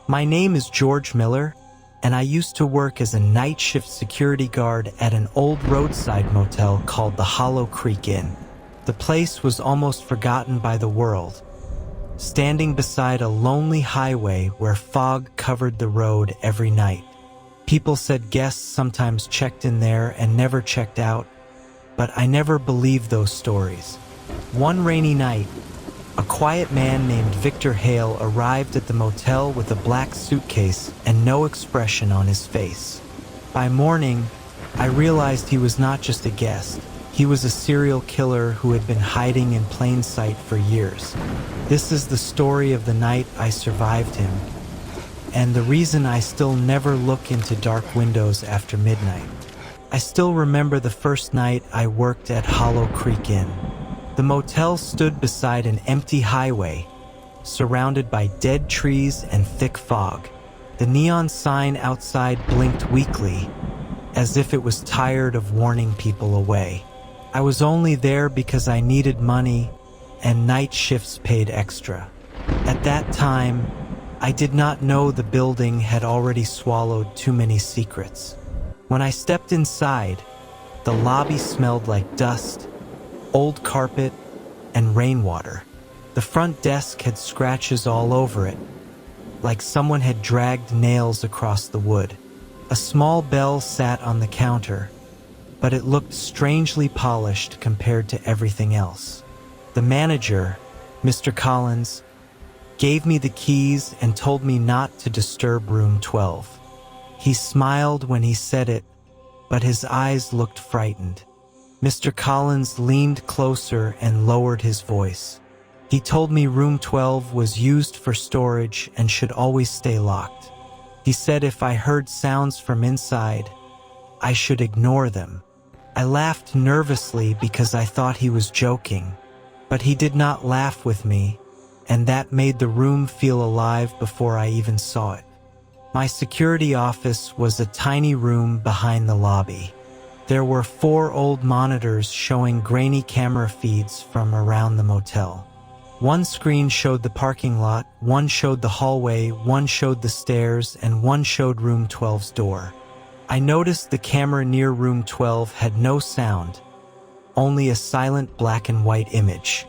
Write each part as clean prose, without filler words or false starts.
My name is George Miller, and I used to work as a night shift security guard at an old roadside motel called the Hollow Creek Inn. The place was almost forgotten by the world, standing beside a lonely highway where fog covered the road every night. People said guests sometimes checked in there and never checked out, but I never believed those stories. One rainy night, a quiet man named Victor Hale arrived at the motel with a black suitcase and no expression on his face. By morning, I realized he was not just a guest. He was a serial killer who had been hiding in plain sight for years. This is the story of the night I survived him, and the reason I still never look into dark windows after midnight. I still remember the first night I worked at Hollow Creek Inn. The motel stood beside an empty highway, surrounded by dead trees and thick fog. The neon sign outside blinked weakly, as if it was tired of warning people away. I was only there because I needed money, and night shifts paid extra. At that time, I did not know the building had already swallowed too many secrets. When I stepped inside, the lobby smelled like dust, old carpet, and rainwater. The front desk had scratches all over it, like someone had dragged nails across the wood. A small bell sat on the counter, but it looked strangely polished compared to everything else. The manager, Mr. Collins, gave me the keys and told me not to disturb room 12. He smiled when he said it, but his eyes looked frightened. Mr. Collins leaned closer and lowered his voice. He told me room 12 was used for storage and should always stay locked. He said if I heard sounds from inside, I should ignore them. I laughed nervously because I thought he was joking, but he did not laugh with me, and that made the room feel alive before I even saw it. My security office was a tiny room behind the lobby. There were 4 old monitors showing grainy camera feeds from around the motel. One screen showed the parking lot, one showed the hallway, one showed the stairs, and one showed room 12's door. I noticed the camera near room 12 had no sound, only a silent black and white image.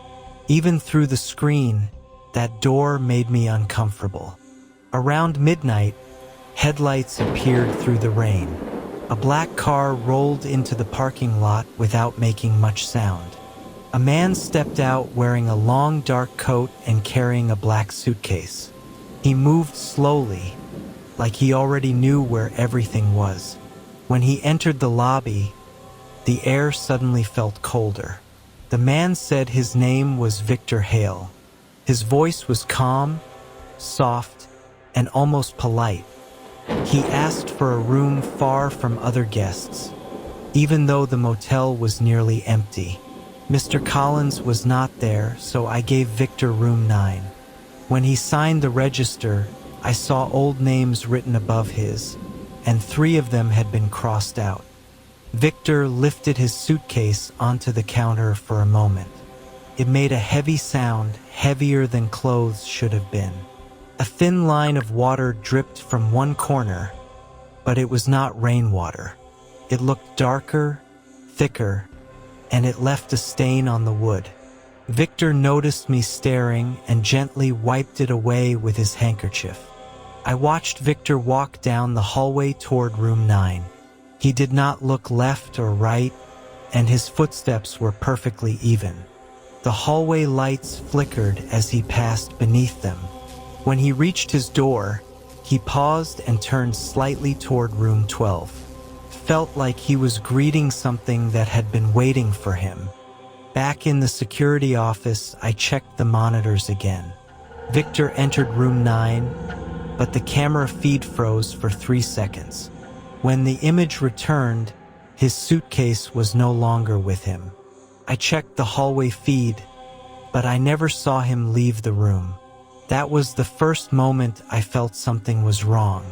Even through the screen, that door made me uncomfortable. Around midnight, headlights appeared through the rain. A black car rolled into the parking lot without making much sound. A man stepped out wearing a long dark coat and carrying a black suitcase. He moved slowly, like he already knew where everything was. When he entered the lobby, the air suddenly felt colder. The man said his name was Victor Hale. His voice was calm, soft, and almost polite. He asked for a room far from other guests, even though the motel was nearly empty. Mr. Collins was not there, so I gave Victor room 9. When he signed the register, I saw old names written above his, and 3 of them had been crossed out. Victor lifted his suitcase onto the counter for a moment. It made a heavy sound, heavier than clothes should have been. A thin line of water dripped from one corner, but it was not rainwater. It looked darker, thicker, and it left a stain on the wood. Victor noticed me staring and gently wiped it away with his handkerchief. I watched Victor walk down the hallway toward room 9. He did not look left or right, and his footsteps were perfectly even. The hallway lights flickered as he passed beneath them. When he reached his door, he paused and turned slightly toward room 12. Felt like he was greeting something that had been waiting for him. Back in the security office, I checked the monitors again. Victor entered room 9, but the camera feed froze for 3 seconds. When the image returned, his suitcase was no longer with him. I checked the hallway feed, but I never saw him leave the room. That was the first moment I felt something was wrong.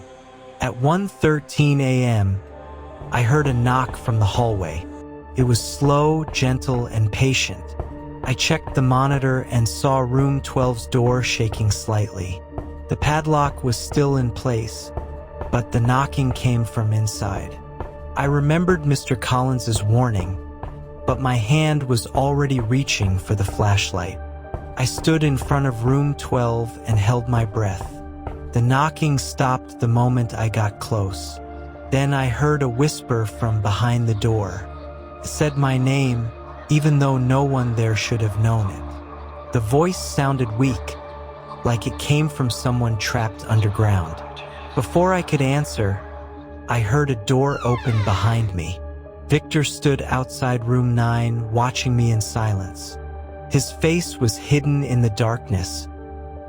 At 1:13 a.m., I heard a knock from the hallway. It was slow, gentle, and patient. I checked the monitor and saw room 12's door shaking slightly. The padlock was still in place, but the knocking came from inside. I remembered Mr. Collins's warning, but my hand was already reaching for the flashlight. I stood in front of room 12 and held my breath. The knocking stopped the moment I got close. Then I heard a whisper from behind the door. It said my name, even though no one there should have known it. The voice sounded weak, like it came from someone trapped underground. Before I could answer, I heard a door open behind me. Victor stood outside room 9, watching me in silence. His face was hidden in the darkness,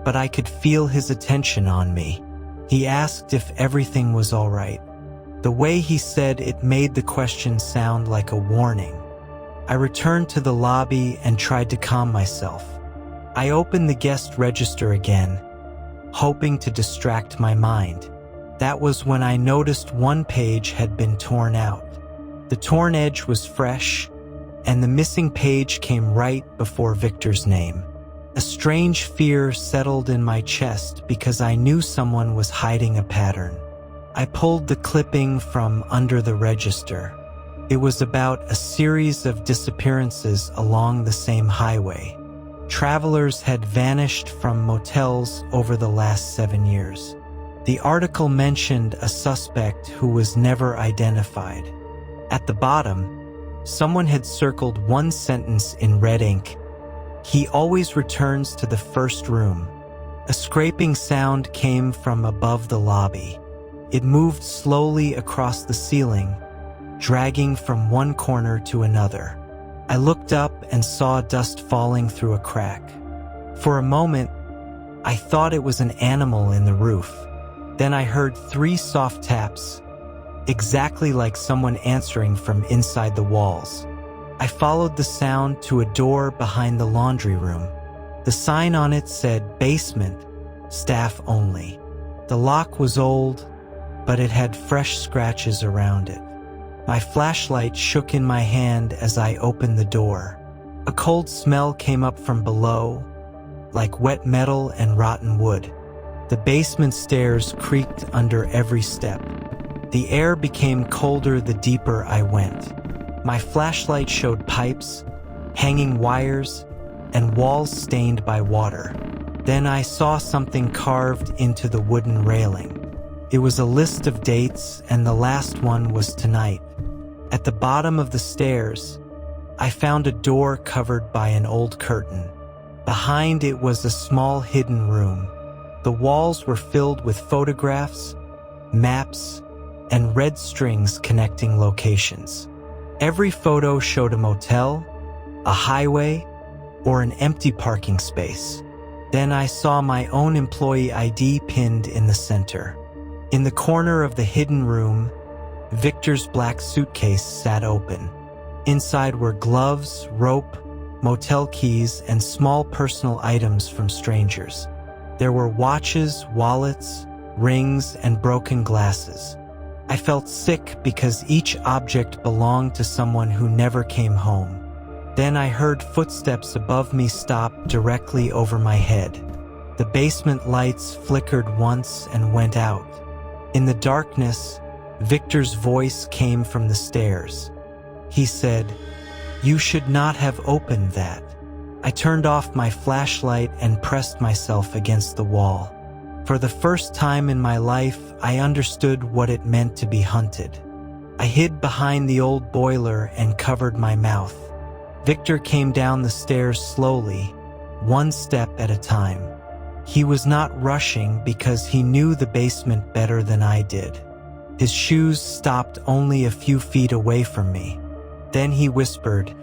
but I could feel his attention on me. He asked if everything was all right. The way he said it made the question sound like a warning. I returned to the lobby and tried to calm myself. I opened the guest register again, hoping to distract my mind. That was when I noticed one page had been torn out. The torn edge was fresh, and the missing page came right before Victor's name. A strange fear settled in my chest because I knew someone was hiding a pattern. I pulled the clipping from under the register. It was about a series of disappearances along the same highway. Travelers had vanished from motels over the last 7 years. The article mentioned a suspect who was never identified. At the bottom, someone had circled one sentence in red ink. He always returns to the first room. A scraping sound came from above the lobby. It moved slowly across the ceiling, dragging from one corner to another. I looked up and saw dust falling through a crack. For a moment, I thought it was an animal in the roof. Then I heard 3 soft taps, exactly like someone answering from inside the walls. I followed the sound to a door behind the laundry room. The sign on it said basement, staff only. The lock was old, but it had fresh scratches around it. My flashlight shook in my hand as I opened the door. A cold smell came up from below, like wet metal and rotten wood. The basement stairs creaked under every step. The air became colder the deeper I went. My flashlight showed pipes, hanging wires, and walls stained by water. Then I saw something carved into the wooden railing. It was a list of dates, and the last one was tonight. At the bottom of the stairs, I found a door covered by an old curtain. Behind it was a small hidden room. The walls were filled with photographs, maps, and red strings connecting locations. Every photo showed a motel, a highway, or an empty parking space. Then I saw my own employee ID pinned in the center. In the corner of the hidden room, Victor's black suitcase sat open. Inside were gloves, rope, motel keys, and small personal items from strangers. There were watches, wallets, rings, and broken glasses. I felt sick because each object belonged to someone who never came home. Then I heard footsteps above me stop directly over my head. The basement lights flickered once and went out. In the darkness, Victor's voice came from the stairs. He said, "You should not have opened that." I turned off my flashlight and pressed myself against the wall. For the first time in my life, I understood what it meant to be hunted. I hid behind the old boiler and covered my mouth. Victor came down the stairs slowly, one step at a time. He was not rushing because he knew the basement better than I did. His shoes stopped only a few feet away from me. Then he whispered,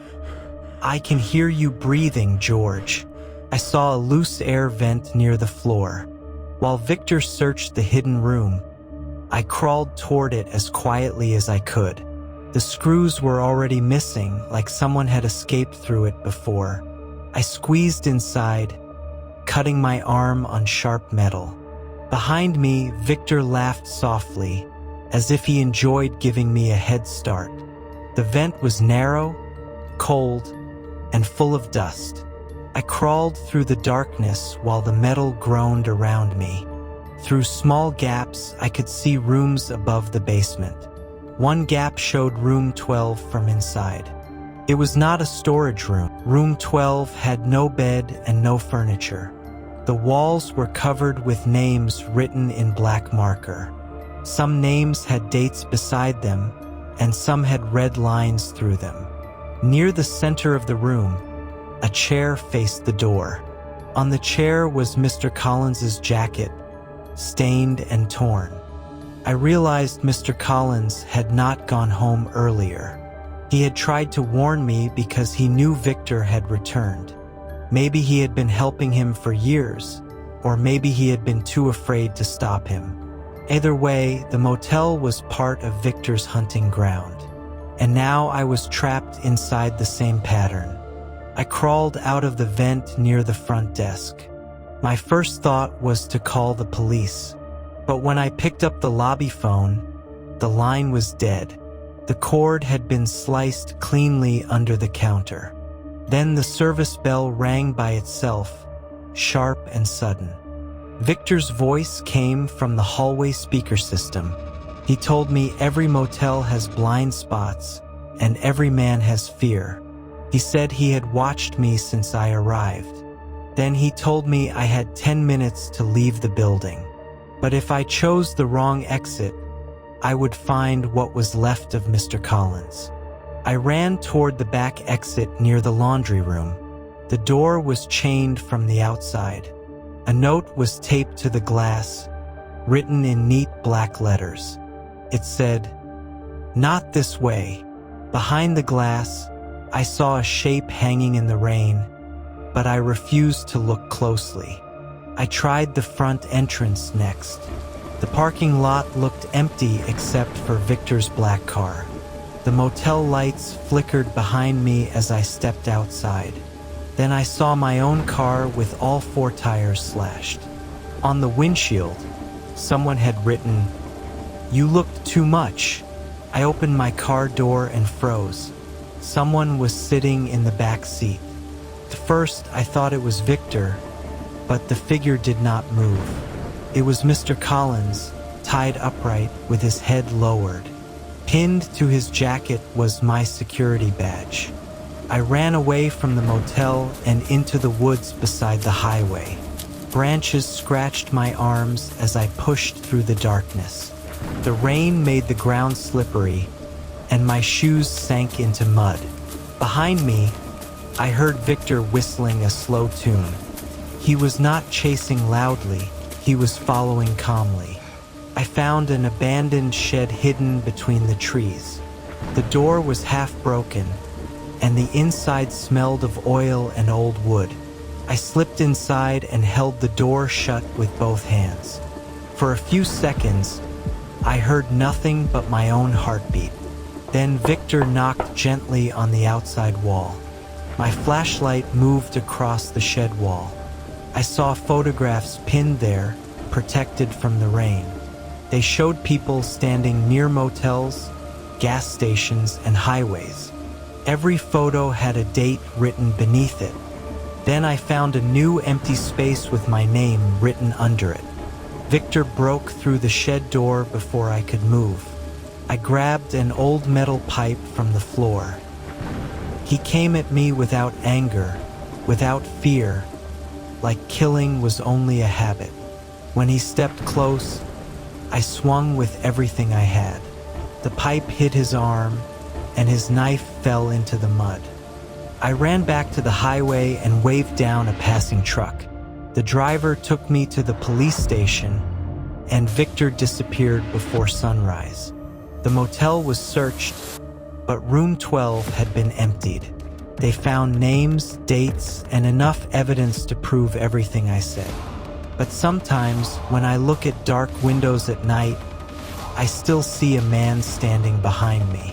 "I can hear you breathing, George." I saw a loose air vent near the floor. While Victor searched the hidden room, I crawled toward it as quietly as I could. The screws were already missing, like someone had escaped through it before. I squeezed inside, cutting my arm on sharp metal. Behind me, Victor laughed softly, as if he enjoyed giving me a head start. The vent was narrow, cold, and full of dust. I crawled through the darkness while the metal groaned around me. Through small gaps, I could see rooms above the basement. One gap showed room 12 from inside. It was not a storage room. Room 12 had no bed and no furniture. The walls were covered with names written in black marker. Some names had dates beside them, and some had red lines through them. Near the center of the room, a chair faced the door. On the chair was Mr. Collins's jacket, stained and torn. I realized Mr. Collins had not gone home earlier. He had tried to warn me because he knew Victor had returned. Maybe he had been helping him for years, or maybe he had been too afraid to stop him. Either way, the motel was part of Victor's hunting ground, and now I was trapped inside the same pattern. I crawled out of the vent near the front desk. My first thought was to call the police, but when I picked up the lobby phone, the line was dead. The cord had been sliced cleanly under the counter. Then the service bell rang by itself, sharp and sudden. Victor's voice came from the hallway speaker system. He told me every motel has blind spots and every man has fear. He said he had watched me since I arrived. Then he told me I had 10 minutes to leave the building. But if I chose the wrong exit, I would find what was left of Mr. Collins. I ran toward the back exit near the laundry room. The door was chained from the outside. A note was taped to the glass, written in neat black letters. It said, "Not this way." Behind the glass, I saw a shape hanging in the rain, but I refused to look closely. I tried the front entrance next. The parking lot looked empty except for Victor's black car. The motel lights flickered behind me as I stepped outside. Then I saw my own car with all 4 tires slashed. On the windshield, someone had written, "You looked too much." I opened my car door and froze. Someone was sitting in the back seat. At first, I thought it was Victor, but the figure did not move. It was Mr. Collins, tied upright with his head lowered. Pinned to his jacket was my security badge. I ran away from the motel and into the woods beside the highway. Branches scratched my arms as I pushed through the darkness. The rain made the ground slippery, and my shoes sank into mud. Behind me, I heard Victor whistling a slow tune. He was not chasing loudly, he was following calmly. I found an abandoned shed hidden between the trees. The door was half broken, and the inside smelled of oil and old wood. I slipped inside and held the door shut with both hands. For a few seconds, I heard nothing but my own heartbeat. Then Victor knocked gently on the outside wall. My flashlight moved across the shed wall. I saw photographs pinned there, protected from the rain. They showed people standing near motels, gas stations, and highways. Every photo had a date written beneath it. Then I found a new empty space with my name written under it. Victor broke through the shed door before I could move. I grabbed an old metal pipe from the floor. He came at me without anger, without fear, like killing was only a habit. When he stepped close, I swung with everything I had. The pipe hit his arm, and his knife fell into the mud. I ran back to the highway and waved down a passing truck. The driver took me to the police station, and Victor disappeared before sunrise. The motel was searched, but room 12 had been emptied. They found names, dates, and enough evidence to prove everything I said. But sometimes, when I look at dark windows at night, I still see a man standing behind me.